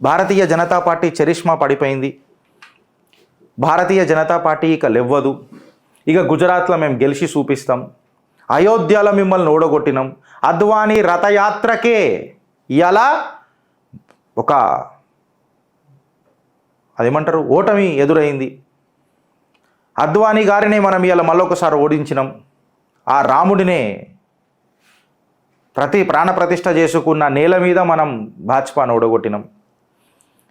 భారతీయ Janata party charisma పడిపోయింది. భారతీయ Janata party ఇక లేవ్వదు. ఇక గుజరాత్లో మేము గెలిచి చూపిస్తాం, అయోధ్యలో మిమ్మల్ని ఓడగొట్టినాం, అద్వానీ రథయాత్రకే ఇలా ఒక అదేమంటారు ఓటమి ఎదురైంది. అద్వానీ గారిని మనం ఇలా మళ్ళొకసారి ఓడించినాం. ఆ రాముడినే ప్రాణప్రతిష్ఠ చేసుకున్న నేల మీద మనం భాజపాను ఓడగొట్టినాం.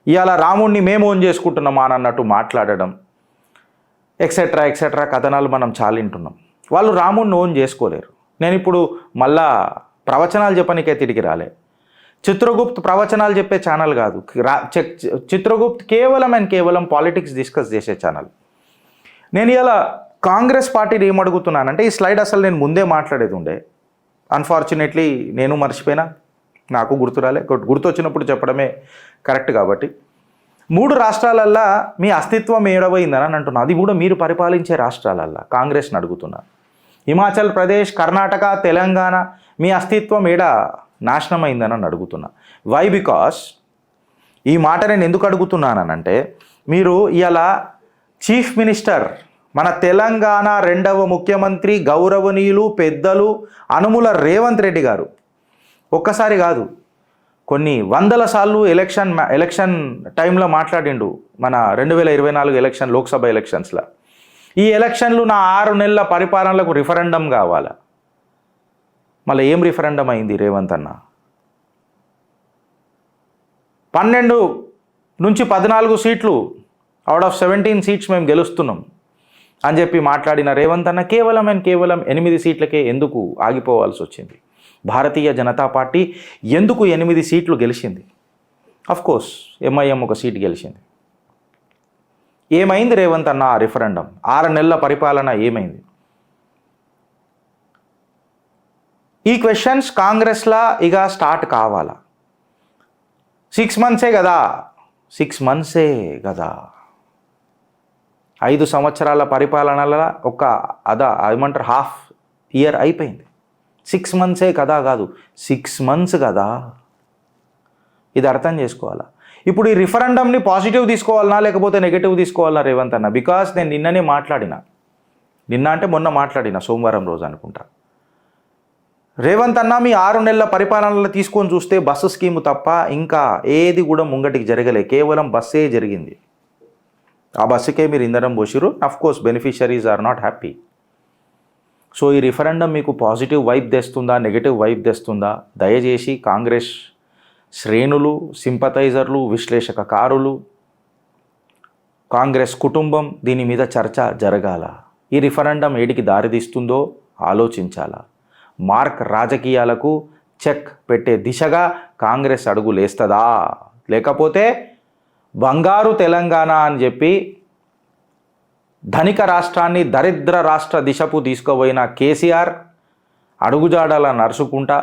ఇవాళ రాముడిని మేము ఓన్ చేసుకుంటున్నామా అని అన్నట్టు మాట్లాడడం ఎక్సెట్రా ఎక్సెట్రా కథనాలు మనం చాలా వింటున్నాం. వాళ్ళు రాముడిని ఓన్ చేసుకోలేరు. నేను ఇప్పుడు మళ్ళా ప్రవచనాలు చెప్పనికే తిరిగి రాలే. చిత్రగుప్త్ ప్రవచనాలు చెప్పే ఛానల్ కాదు. చిత్రగుప్త్ కేవలం పాలిటిక్స్ డిస్కస్ చేసే ఛానల్. నేను ఇలా కాంగ్రెస్ పార్టీని ఏమడుగుతున్నానంటే, ఈ స్లైడ్ అసలు నేను ముందే మాట్లాడేది ఉండే, అన్ఫార్చునేట్లీ నేను మర్చిపోయినా, నాకు గుర్తురాలే. గుర్తొచ్చినప్పుడు చెప్పడమే కరెక్ట్. కాబట్టి 3 రాష్ట్రాలల్లో మీ అస్తిత్వం ఏడవైందని అంటున్నా. అది కూడా మీరు పరిపాలించే రాష్ట్రాలల్లో కాంగ్రెస్ని అడుగుతున్నా. హిమాచల్ ప్రదేశ్, కర్ణాటక, తెలంగాణ మీ అస్తిత్వం ఏడ నాశనమైందని అడుగుతున్నా. వై? బికాస్ ఈ మాట నేను ఎందుకు అడుగుతున్నానంటే, మీరు ఇలా చీఫ్ మినిస్టర్, మన తెలంగాణ 2వ ముఖ్యమంత్రి గౌరవనీయులు పెద్దలు అనుముల రేవంత్ రెడ్డి గారు ఒక్కసారి కాదు కొన్ని వందల సార్లు ఎలక్షన్ టైంలో మాట్లాడిండు. మన 2024 లోక్సభ ఎలక్షన్స్లో, ఈ ఎలక్షన్లు నా 6 నెలల పరిపాలనలకు రిఫరెండం కావాలా. మళ్ళీ ఏం రిఫరెండం అయింది రేవంత్ అన్న? 12 నుంచి 14 సీట్లు అవుట్ ఆఫ్ 17 సీట్స్ మేము గెలుస్తున్నాం అని చెప్పి మాట్లాడిన రేవంత్ అన్న కేవలం 8 సీట్లకే ఎందుకు ఆగిపోవాల్సి వచ్చింది? భారతీయ జనతా పార్టీ ఎందుకు 8 సీట్లు గెలిచింది? అఫ్కోర్స్ ఎంఐఎం 1 సీట్ గెలిచింది. ఏమైంది రేవంత్ అన్న ఆ రిఫరెండం? 6 నెలల పరిపాలన ఏమైంది? ఈ క్వశ్చన్స్ కాంగ్రెస్లా ఇక స్టార్ట్ కావాలా? 6 మంత్సే కదా, 6 మంత్సే కదా, 5 సంవత్సరాల పరిపాలనల ఏమంటారు హాఫ్ ఇయర్ అయిపోయింది. 6 మంత్సే కదా కాదు, 6 మంత్స్ కదా. ఇది అర్థం చేసుకోవాలా. ఇప్పుడు ఈ రిఫరెండంని పాజిటివ్ తీసుకోవాలన్నా లేకపోతే నెగటివ్ తీసుకోవాలన్నా రేవంత్ అన్న? బికాస్ నేను నిన్ననే మాట్లాడిన, నిన్న అంటే మొన్న మాట్లాడిన, సోమవారం రోజు అనుకుంటా. రేవంత్ అన్న మీ 6 నెలల పరిపాలనలో తీసుకొని చూస్తే బస్సు స్కీము తప్ప ఇంకా ఏది కూడా ముంగటికి జరగలే. కేవలం బస్సే జరిగింది. ఆ బస్సుకే మీరు ఇంధనం పోసిరు. Of course beneficiaries are not happy. So ఈ రిఫరెండం మీకు పాజిటివ్ వైబ్ తెస్తుందా, నెగటివ్ వైబ్ తెస్తుందా? దయచేసి కాంగ్రెస్ శ్రేణులు, సింపథైజర్లు, విశ్లేషకకారులు, కాంగ్రెస్ కుటుంబం దీని మీద చర్చ జరగాల. ఈ రిఫరెండం ఏడికి దారితీస్తుందో ఆలోచించాలా. మార్క్ రాజకీయాలకు చెక్ పెట్టే దిశగా కాంగ్రెస్ అడుగులేస్తుందా? లేకపోతే బంగారు తెలంగాణ అని చెప్పి ధనిక రాష్ట్రాన్ని దరిద్ర రాష్ట్ర దిశకు తీసుకుపోయిన కేసీఆర్ అడుగుజాడలా నడుచుకుంటా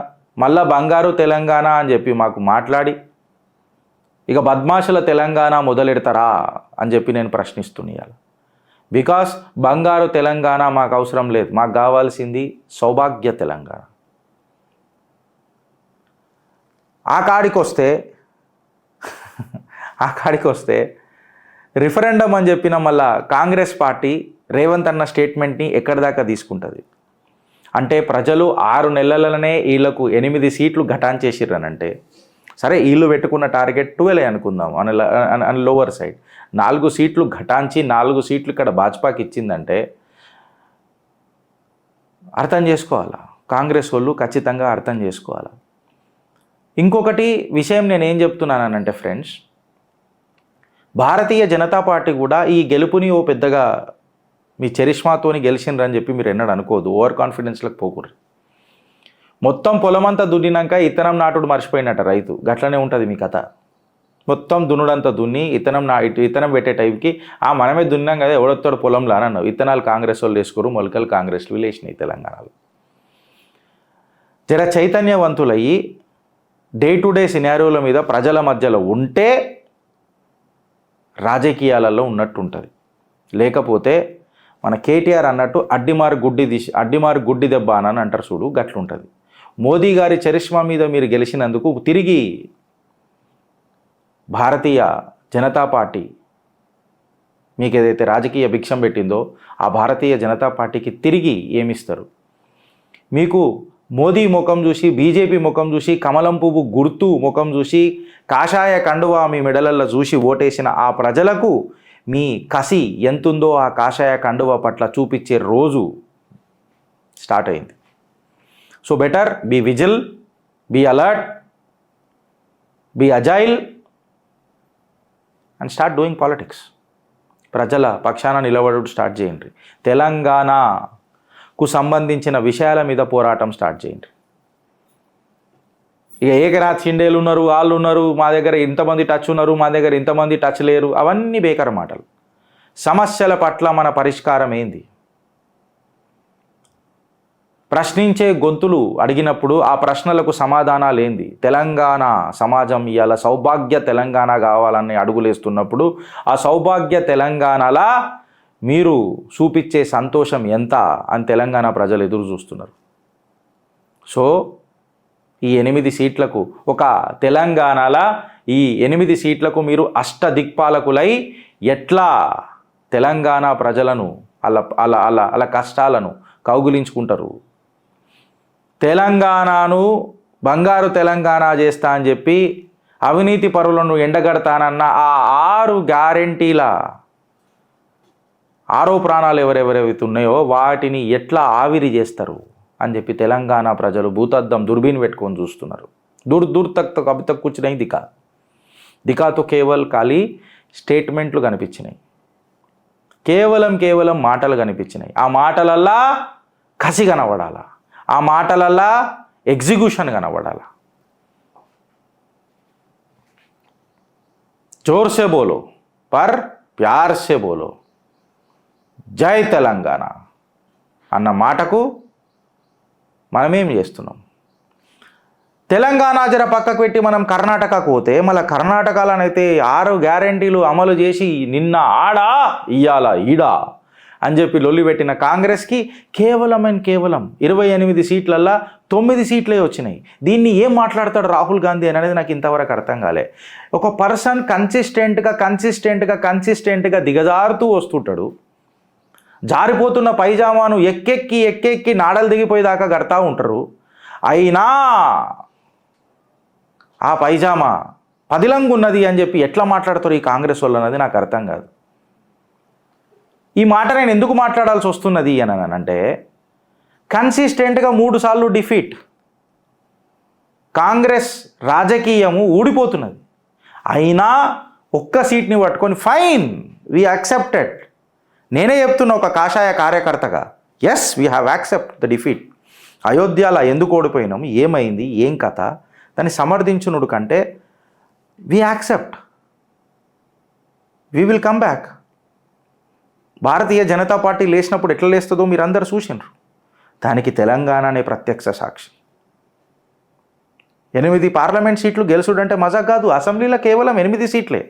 మళ్ళా బంగారు తెలంగాణ అని చెప్పి మాకు మాట్లాడి ఇక బద్మాషుల తెలంగాణ మొదలెడతారా అని చెప్పి నేను ప్రశ్నిస్తున్నాను. బికాస్ బంగారు తెలంగాణ మాకు అవసరం లేదు. మాకు కావాల్సింది సౌభాగ్య తెలంగాణ. ఆ కాడికి వస్తే రిఫరెండం అని చెప్పిన మళ్ళా కాంగ్రెస్ పార్టీ రేవంత్ అన్న స్టేట్మెంట్ని ఎక్కడి దాకా తీసుకుంటుంది? అంటే ప్రజలు 6 నెలలనే వీళ్ళకు 8 సీట్లు ఘటాంచేసిర్రనంటే, సరే వీళ్ళు పెట్టుకున్న టార్గెట్ 12 అనుకుందాం అని లోవర్ సైడ్, 4 సీట్లు ఘటాంచి 4 సీట్లు ఇక్కడ భాజపాకి ఇచ్చిందంటే అర్థం చేసుకోవాలా. కాంగ్రెస్ వాళ్ళు ఖచ్చితంగా అర్థం చేసుకోవాలా. ఇంకొకటి విషయం నేనేం చెప్తున్నానంటే ఫ్రెండ్స్, భారతీయ జనతా పార్టీ కూడా ఈ గెలుపుని పెద్దగా మీ చరిష్మాతోని గెలిచిండ్రని చెప్పి మీరు ఎన్నడూ అనుకోదు. ఓవర్ కాన్ఫిడెన్స్లకు పోకూడదు. మొత్తం పొలమంతా దున్నినాక ఇత్తనం నాటుడు మర్చిపోయినట్ట రైతు. గట్లనే ఉంటుంది మీ కథ. మొత్తం దున్నుడంతా దున్ని ఇత్తనం పెట్టే టైంకి మనమే దున్నాం కదా, ఎవడొత్తాడు పొలంలో అని అన్నావు. ఇత్తనాలు కాంగ్రెస్ వాళ్ళు వేసుకోరు, మొలకలు కాంగ్రెస్లు వేసినాయి తెలంగాణలో. జర చైతన్యవంతులయ్యి డే టు డే సినారియోల మీద ప్రజల మధ్యలో ఉంటే రాజకీయాలలో ఉన్నట్టు ఉంటుంది. లేకపోతే మన కేటీఆర్ అన్నట్టు అడ్డిమారు గుడ్డి దెబ్బ అని అంటారు చూడు, గట్లుంటుంది. మోదీ గారి చరిష్మా మీద మీరు గెలిచినందుకు తిరిగి భారతీయ జనతా పార్టీ మీకు ఏదైతే రాజకీయ భిక్షం పెట్టిందో ఆ భారతీయ జనతా పార్టీకి తిరిగి ఏమిస్తారు? మీకు మోదీ ముఖం చూసి, బీజేపీ ముఖం చూసి, కమలం పువ్వు గుర్తు ముఖం చూసి, కాషాయ కండువా మీ మెడలల్లో చూసి ఓటేసిన ఆ ప్రజలకు మీ కసి ఎంతుందో ఆ కాషాయ కండువా పట్ల చూపించే రోజు స్టార్ట్ అయింది. So better be vigil, be alert, be agile and start doing politics. ప్రజల పక్షాన నిలబడు స్టార్ట్ చేయండి. తెలంగాణకు సంబంధించిన విషయాల మీద పోరాటం స్టార్ట్ చేయండి. ఇక ఏకనాథ్ షిండేలు ఉన్నారు, వాళ్ళు ఉన్నారు, మా దగ్గర ఇంతమంది టచ్ ఉన్నారు, మా దగ్గర ఇంతమంది టచ్ లేరు, అవన్నీ బేకార మాటలు. సమస్యల పట్ల మన పరిష్కారం ఏంది? ప్రశ్నించే గొంతులు అడిగినప్పుడు ఆ ప్రశ్నలకు సమాధానాలు ఏంది? తెలంగాణ సమాజం ఇవాళ సౌభాగ్య తెలంగాణ కావాలని అడుగులేస్తున్నప్పుడు ఆ సౌభాగ్య తెలంగాణలా మీరు చూపించే సంతోషం ఎంత అని తెలంగాణ ప్రజలు ఎదురు చూస్తున్నారు. సో ఈ 8 సీట్లకు ఒక తెలంగాణలో ఈ 8 సీట్లకు మీరు అష్టదిక్పాలకులై ఎట్లా తెలంగాణ ప్రజలను అలా కష్టాలను కౌగిలించుకుంటారు? తెలంగాణను బంగారు తెలంగాణ చేస్తా అని చెప్పి అవినీతి పరులను ఎండగడతానన్న ఆ 6 గ్యారెంటీల 6 ప్రాణాలు ఎవరెవరైతే ఉన్నాయో వాటిని ఎట్లా ఆవిరి చేస్తారు అని చెప్పి తెలంగాణ ప్రజలు భూతద్దం దుర్బీన్ పెట్టుకొని చూస్తున్నారు. దూర్ తక్ అభి తక్ కుచ్ నహీ దికాతో కేవల్ ఖాళీ స్టేట్మెంట్లు కనిపించినాయి, కేవలం మాటలు కనిపించినాయి. ఆ మాటలల్లా కసి కనబడాలా, ఆ మాటలల్లా ఎగ్జిక్యూషన్ కనబడాలా. जोर से बोलो पर प्यार से बोलो, జై తెలంగాణ అన్న మాటకు మనమేం చేస్తున్నాం? తెలంగాణ జర పక్కకు పెట్టి మనం కర్ణాటకకు పోతే మళ్ళీ కర్ణాటకలోనైతే 6 గ్యారెంటీలు అమలు చేసి నిన్న ఆడా ఇయ్యాల ఈడా అని చెప్పి లొల్లి పెట్టిన కాంగ్రెస్కి కేవలం 28 సీట్లల్లో 9 సీట్లే వచ్చినాయి. దీన్ని ఏం మాట్లాడతాడు రాహుల్ గాంధీ అనేది నాకు ఇంతవరకు అర్థం కాలే. ఒక పర్సన్ కన్సిస్టెంట్గా దిగజారుతూ వస్తుంటాడు, జారిపోతున్న పైజామాను ఎక్కెక్కి నాడలు దిగిపోయేదాకా కడతా ఉంటారు. అయినా ఆ పైజామా పదిలంగున్నది అని చెప్పి ఎట్లా మాట్లాడతారు ఈ కాంగ్రెస్ వాళ్ళు అన్నది నాకు అర్థం కాదు. ఈ మాట నేను ఎందుకు మాట్లాడాల్సి వస్తున్నది అని అంటే కన్సిస్టెంట్గా 3 సార్లు డిఫీట్, కాంగ్రెస్ రాజకీయము ఊడిపోతున్నది. అయినా ఒక్క సీట్ని పట్టుకొని ఫైన్ వీ యాక్సెప్టెడ్. నేనే చెప్తున్నా ఒక కాషాయ కార్యకర్తగా, yes we have accept the defeat. అయోధ్యలో ఎందుకు ఓడిపోయినాము, ఏమైంది, ఏం కథ, దాన్ని సమర్థించునుడు కంటే we accept, we will come back. Bharatiya Janata Party లేచినప్పుడు ఎట్లా లేస్తుందో మీరు అందరు చూసినారు. దానికి తెలంగాణ అనే ప్రత్యక్ష సాక్షి. 8 పార్లమెంట్ సీట్లు గెలుచుడంటే మజా కాదు. అసెంబ్లీలో కేవలం 8 సీట్లే.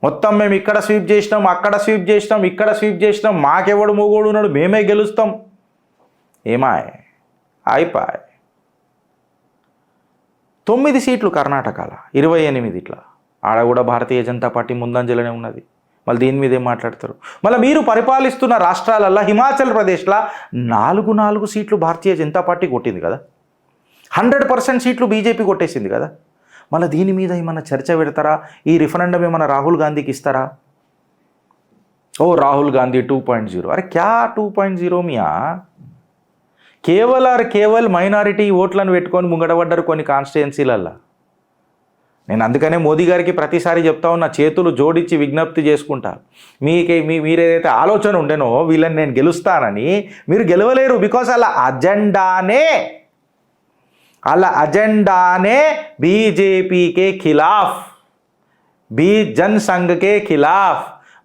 మొత్తం మేము ఇక్కడ స్వీప్ చేసినాం, అక్కడ స్వీప్ చేసినాం, ఇక్కడ స్వీప్ చేసినాం, మాకెవడు మూగోడు ఉన్నాడు, మేమే గెలుస్తాం. ఏమాయ్ అయిపాయ్. 9 సీట్లు కర్ణాటకలో, 28 ఇట్లా ఆడ కూడా భారతీయ జనతా పార్టీ ముందంజలోనే ఉన్నది. మళ్ళీ దీని మీద ఏం మాట్లాడతారు? మళ్ళీ మీరు పరిపాలిస్తున్న రాష్ట్రాలల్లో హిమాచల్ ప్రదేశ్లో 4 సీట్లు భారతీయ జనతా పార్టీ కొట్టింది కదా, 100% సీట్లు బీజేపీ కొట్టేసింది కదా. మళ్ళీ దీని మీద ఏమన్నా చర్చ పెడతారా? ఈ రిఫరెండం ఏమన్నా రాహుల్ గాంధీకి ఇస్తారా? ఓ రాహుల్ గాంధీ 2.0. అరే క్యా 2.0 మియా? కేవల్ మైనారిటీ ఓట్లను పెట్టుకొని ముంగడబడ్డారు కొన్ని కాన్స్టిట్యుయెన్సీలల్లో. నేను అందుకనే మోదీ గారికి ప్రతిసారి చెప్తా ఉన్నా, చేతులు జోడించి విజ్ఞప్తి చేసుకుంటా, మీరేదైతే ఆలోచన ఉండేనో వీళ్ళని నేను గెలుస్తానని, మీరు గెలవలేరు. బికాస్ అలా అజెండానే బీజేపీ కే ఖిలాఫ్, जनसंघ के खिलाफ,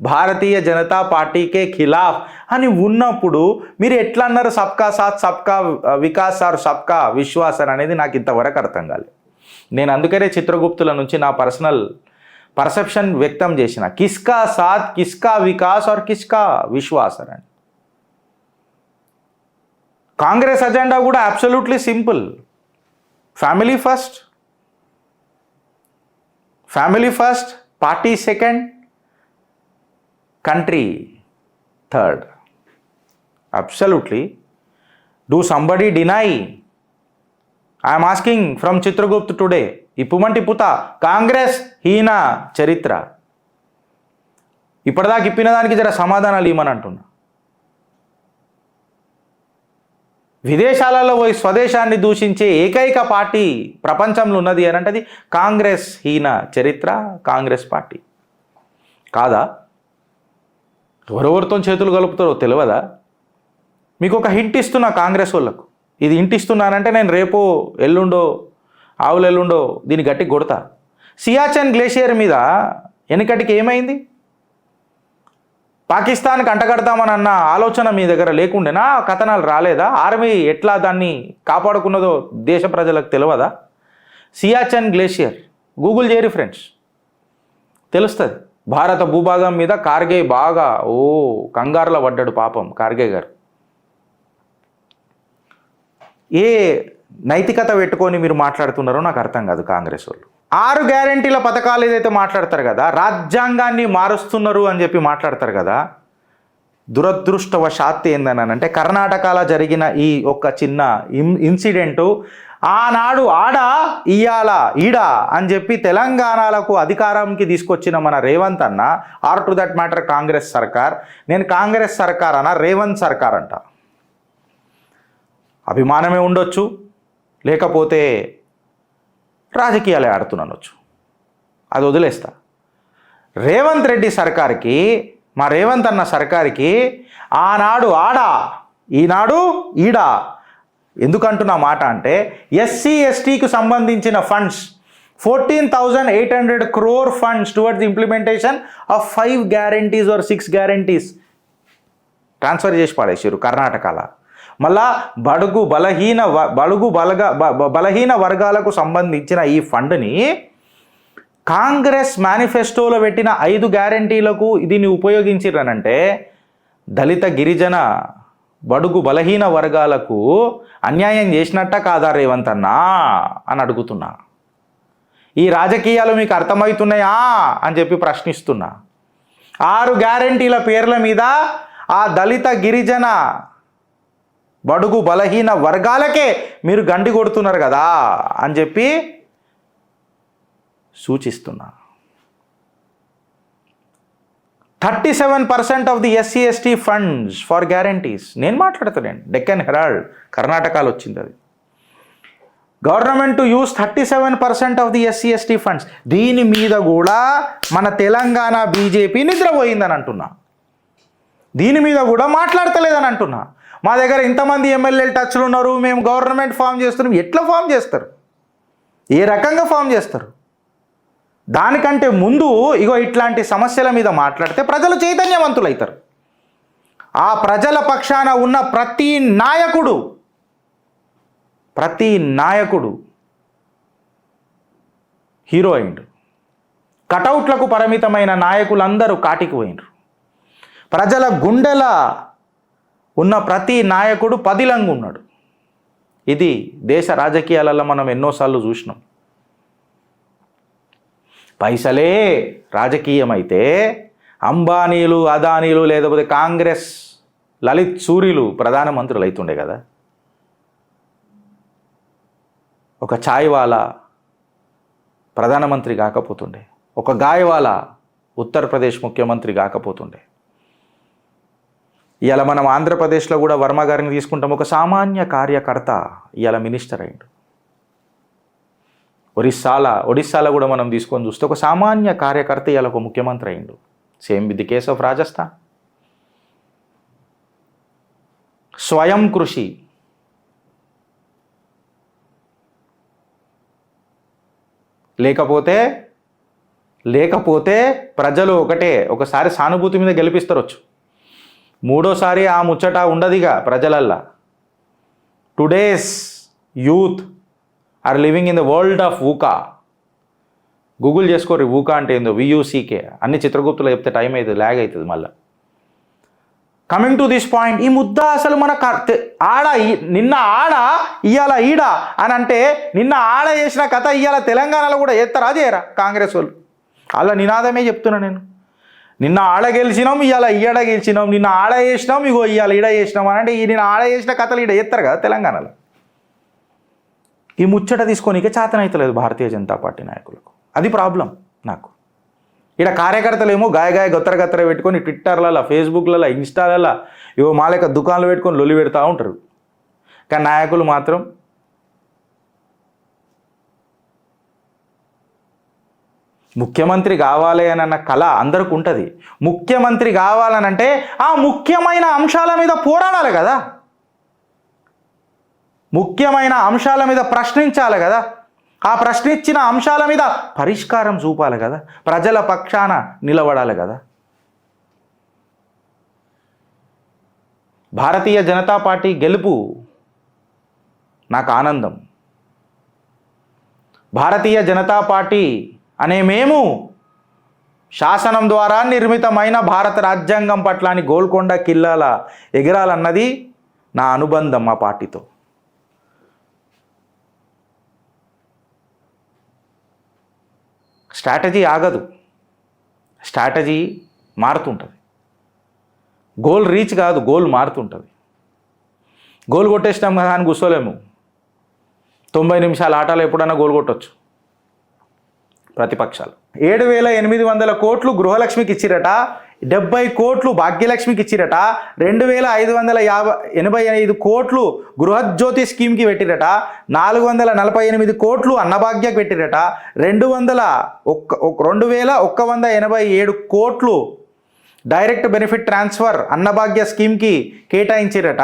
భారతీయ జనతా పార్టీకే ఖిలాఫ్ అని ఉన్నప్పుడు మీరు ఎట్లా అన్నారు సబ్కా సాత్ సబ్కా వికాస్ ఆర్ సబ్కా విశ్వాస్ అనేది నాకు ఇంతవరకు అర్థం కాలేదు. నేను అందుకనే చిత్రగుప్తుల నుంచి నా పర్సనల్ పర్సెప్షన్ వ్యక్తం చేసిన, కిస్కా సాత్, కిస్కా వికాస్ ఆర్ కిస్కా విశ్వాస్ అని. కాంగ్రెస్ అజెండా కూడా absolutely simple, family first, family first, party second, country third. Absolutely. Do somebody deny? I'm asking from Chitragupt today. ఇప్పుమంటే ఇప్పుతా కాంగ్రెస్ హీన చరిత్ర. ఇప్పటిదాకా ఇప్పిన దానికి జర సమాధానాలు ఇవ్వమని అంటున్నా. విదేశాలలో పోయి స్వదేశాన్ని దూషించే ఏకైక పార్టీ ప్రపంచంలో ఉన్నది అని అంటే అది కాంగ్రెస్ హీన చరిత్ర, కాంగ్రెస్ పార్టీ కాదా? ఎవరెవరితో చేతులు కలుపుతారో తెలియదా? మీకు ఒక హింట్ ఇస్తున్నా కాంగ్రెస్ వాళ్ళకు. ఇది హింట్ ఇస్తున్నానంటే నేను రేపో ఎల్లుండో ఆవులు ఎల్లుండో దీన్ని గట్టి కొడతా. సియాచెన్ గ్లేషియర్ మీద వెనకటికి ఏమైంది? పాకిస్తాన్కి అంటగడతామని అన్న ఆలోచన మీ దగ్గర లేకుండేనా? కథనాలు రాలేదా? ఆర్మీ ఎట్లా దాన్ని కాపాడుకున్నదో దేశ ప్రజలకు తెలియదా? సియాచెన్ గ్లేషియర్ గూగుల్ చేయరు ఫ్రెండ్స్, తెలుస్తుంది. భారత భూభాగం మీద కార్గే బాగా కంగారులో పడ్డాడు పాపం కార్గే గారు. ఏ నైతికత పెట్టుకొని మీరు మాట్లాడుతున్నారో నాకు అర్థం కాదు కాంగ్రెస్ వాళ్ళు. 6 గ్యారెంటీల పథకాలు ఏదైతే మాట్లాడతారు కదా, రాజ్యాంగాన్ని మారుస్తున్నారు అని చెప్పి మాట్లాడతారు కదా. దురదృష్టవశాత్తు ఏందని అంటే కర్ణాటకలో జరిగిన ఈ ఒక్క చిన్న ఇన్సిడెంటు ఆనాడు ఆడ ఇయ్యాల ఈడ అని చెప్పి తెలంగాణలకు అధికారంకి తీసుకొచ్చిన మన రేవంత్ అన్న, or to that matter Congress సర్కార్, నేను కాంగ్రెస్ సర్కార్ అన్న రేవంత్ సర్కార్ అంట. అభిమానమే ఉండొచ్చు, లేకపోతే రాజకీయాలే ఆడుతున్నానొచ్చు, అది వదిలేస్తా. రేవంత్ రెడ్డి సర్కార్కి, మా రేవంత్ అన్న సర్కార్కి ఆనాడు ఆడ ఈనాడు ఈడ ఎందుకంటున్నా మాట అంటే ఎస్సీ ఎస్టీకి సంబంధించిన funds 14,800 crore funds towards implementation of 5 guarantees or 6 guarantees transfer చేసి పడేసారు కర్ణాటకలో. మళ్ళా బలహీన వర్గాలకు సంబంధించిన ఈ ఫండ్ని కాంగ్రెస్ మేనిఫెస్టోలో పెట్టిన 5 గ్యారంటీలకు దీన్ని ఉపయోగించారనంటే దళిత గిరిజన బడుగు బలహీన వర్గాలకు అన్యాయం చేసినట్ట కాదా రేవంత్ అన్నా అని అడుగుతున్నా. ఈ రాజకీయాలు మీకు అర్థమవుతున్నాయా అని చెప్పి ప్రశ్నిస్తున్నా. 6 గ్యారంటీల పేర్ల మీద ఆ దళిత గిరిజన బడుగు బలహీన వర్గాలకే మీరు గండి కొడుతున్నారు కదా అని చెప్పి సూచిస్తున్నా. 37% of the SC ST funds for guarantees నేను మాట్లాడతానండి. డెక్కన్ హెరాల్డ్ కర్ణాటకలో వచ్చింది అది. Government to use 37% of the SC ST funds. దీని మీద కూడా మన తెలంగాణ బీజేపీ నిద్రపోయిందని అంటున్నా. దీని మీద కూడా మాట్లాడతలేదని అంటున్నా. మా దగ్గర ఇంతమంది ఎమ్మెల్యేలు టచ్లు ఉన్నారు, మేము గవర్నమెంట్ ఫామ్ చేస్తున్నాం. ఎట్లా ఫామ్ చేస్తారు? ఏ రకంగా ఫామ్ చేస్తారు? దానికంటే ముందు ఇట్లాంటి సమస్యల మీద మాట్లాడితే ప్రజలు చైతన్యవంతులు అవుతారు. ఆ ప్రజల పక్షాన ఉన్న ప్రతి నాయకుడు హీరో అయిండు. కటౌట్లకు పరిమితమైన నాయకులందరూ కాటికి పోయినరు. ప్రజల గుండెల ఉన్న ప్రతి నాయకుడు పదిలంగా ఉన్నాడు. ఇది దేశ రాజకీయాలలో మనం ఎన్నోసార్లు చూసినాం. పైసలే రాజకీయమైతే అంబానీలు, అదానీలు, లేకపోతే కాంగ్రెస్ లలిత్ సూరిలు ప్రధానమంత్రులు అవుతుండే కదా. ఒక ఛాయ్వాలా ప్రధానమంత్రి కాకపోతుండే, ఒక గాయవాలా ఉత్తరప్రదేశ్ ముఖ్యమంత్రి కాకపోతుండే. ఇవాళ మనం ఆంధ్రప్రదేశ్లో కూడా వర్మ గారిని తీసుకుంటాం. ఒక సామాన్య కార్యకర్త ఇవాళ మినిస్టర్ అయ్యిండు. ఒడిస్సాలో కూడా మనం తీసుకొని చూస్తే ఒక సామాన్య కార్యకర్త ఇవాళ ఒక ముఖ్యమంత్రి అయ్యిండు. Same with the case of Rajasthan. స్వయం కృషి, లేకపోతే ప్రజలు ఒకసారి సానుభూతి మీద గెలిపిస్తారొచ్చు, మూడోసారి ఆ ముచ్చట ఉండదిగా ప్రజలల్లా. Today's youth are living in the world of ఊకా. గూగుల్ చేసుకోరు ఊకా అంటే ఏందో, వియూసీకే. అన్ని చిత్రగుప్తులు చెప్తే టైం అవుతుంది, ల్యాగ్ అవుతుంది మళ్ళీ. కమింగ్ టు దిస్ పాయింట్, ఈ ముద్ద అసలు మన నిన్న ఆడ ఇవాళ ఈడ అని అంటే నిన్న ఆడ చేసిన కథ ఇవాళ తెలంగాణలో కూడా చేస్తారా చేయరా కాంగ్రెస్ వాళ్ళు? అలా నినాదమే చెప్తున్నా నేను. నిన్న ఆడ గెలిచినాం, ఇవాళ ఈడ గెలిచినాం, నిన్న ఆడ వేసినాం, ఇగో ఇవాళ ఈడ వేసినాం అని అంటే ఈ నిన్న ఆడ వేసిన కథలు ఈడ ఎత్తారు కదా తెలంగాణలో. ఈ ముచ్చట తీసుకోనికే చేతనైతలేదు భారతీయ జనతా పార్టీ నాయకులకు. అది ప్రాబ్లం నాకు. ఇక్కడ కార్యకర్తలు ఏమో గాయ గొత్తర పెట్టుకొని ట్విట్టర్లలో, ఫేస్బుక్లలో, ఇన్స్టాలలో ఇవో మా లెక్క దుకాణాలు పెట్టుకొని లొల్లి పెడతా ఉంటారు. కానీ నాయకులు మాత్రం ముఖ్యమంత్రి కావాలి అని అన్న కళ అందరికి ఉంటుంది. ముఖ్యమంత్రి కావాలనంటే ఆ ముఖ్యమైన అంశాల మీద పోరాడాలి కదా, ముఖ్యమైన అంశాల మీద ప్రశ్నించాలి కదా, ఆ ప్రశ్నించిన అంశాల మీద పరిష్కారం చూపాలి కదా, ప్రజల పక్షాన నిలబడాలి కదా. భారతీయ జనతా పార్టీ గెలుపు నాకు ఆనందం. భారతీయ జనతా పార్టీ అనే మేము శాసనం ద్వారా నిర్మితమైన భారత రాజ్యాంగం పట్ల అని గోల్కొండ కిల్లాల ఎగరాలన్నది నా అనుబంధం మా పార్టీతో. స్ట్రాటజీ ఆగదు, స్ట్రాటజీ మారుతుంటుంది. గోల్ రీచ్ కాదు, గోల్ మారుతుంటుంది. గోల్ కొట్టేసినాం కదా అని కూర్చోలేము. 90 నిమిషాల ఆటలో ఎప్పుడైనా గోల్ కొట్టవచ్చు ప్రతిపక్షాలు. 7,800 కోట్లు గృహలక్ష్మికి ఇచ్చిరట, 70 కోట్లు భాగ్యలక్ష్మికి ఇచ్చిరట, 2,585 కోట్లు గృహజ్యోతి స్కీమ్కి పెట్టిరట, 448 కోట్లు అన్నభాగ్యకి పెట్టిరట, 2,187 కోట్లు డైరెక్ట్ బెనిఫిట్ ట్రాన్స్ఫర్ అన్నభాగ్య స్కీమ్కి కేటాయించిరట,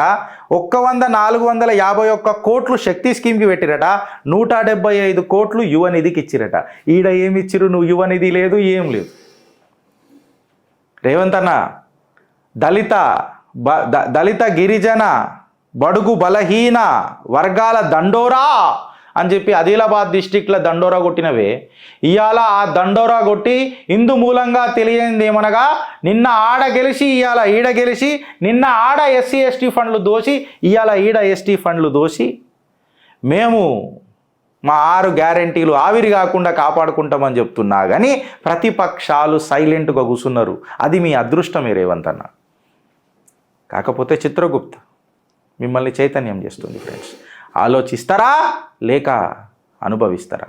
451 కోట్లు శక్తి స్కీమ్కి పెట్టిరట, 175 కోట్లు యువనిధికి ఇచ్చిరట. ఈడ ఏమి ఇచ్చిరు? నువ్వు యువనిధి లేదు, ఏం లేదు. రేవంత్ అన్న దళిత గిరిజన బడుగు బలహీన వర్గాల దండోరా అని చెప్పి ఆదిలాబాద్ డిస్టిక్లో దండోరా కొట్టినవే, ఇవాళ ఆ దండోరా కొట్టి ఇందు మూలంగా తెలియనిది ఏమనగా నిన్న ఆడ గెలిచి ఇవాళ ఈడ గెలిచి, నిన్న ఆడ ఎస్సీ ఎస్టీ ఫండ్లు దోసి ఇవాళ ఈడ ఎస్టీ ఫండ్లు దోసి మేము మా 6 గ్యారెంటీలు ఆవిరి కాకుండా కాపాడుకుంటామని చెప్తున్నా కానీ ప్రతిపక్షాలు సైలెంట్గా కూర్చున్నారు. అది మీ అదృష్టమే రేవంత్ అన్న. కాకపోతే చిత్రగుప్త మిమ్మల్ని చైతన్యం చేస్తుంది ఫ్రెండ్స్. ఆలోచిస్తారా లేక అనుభవిస్తారా?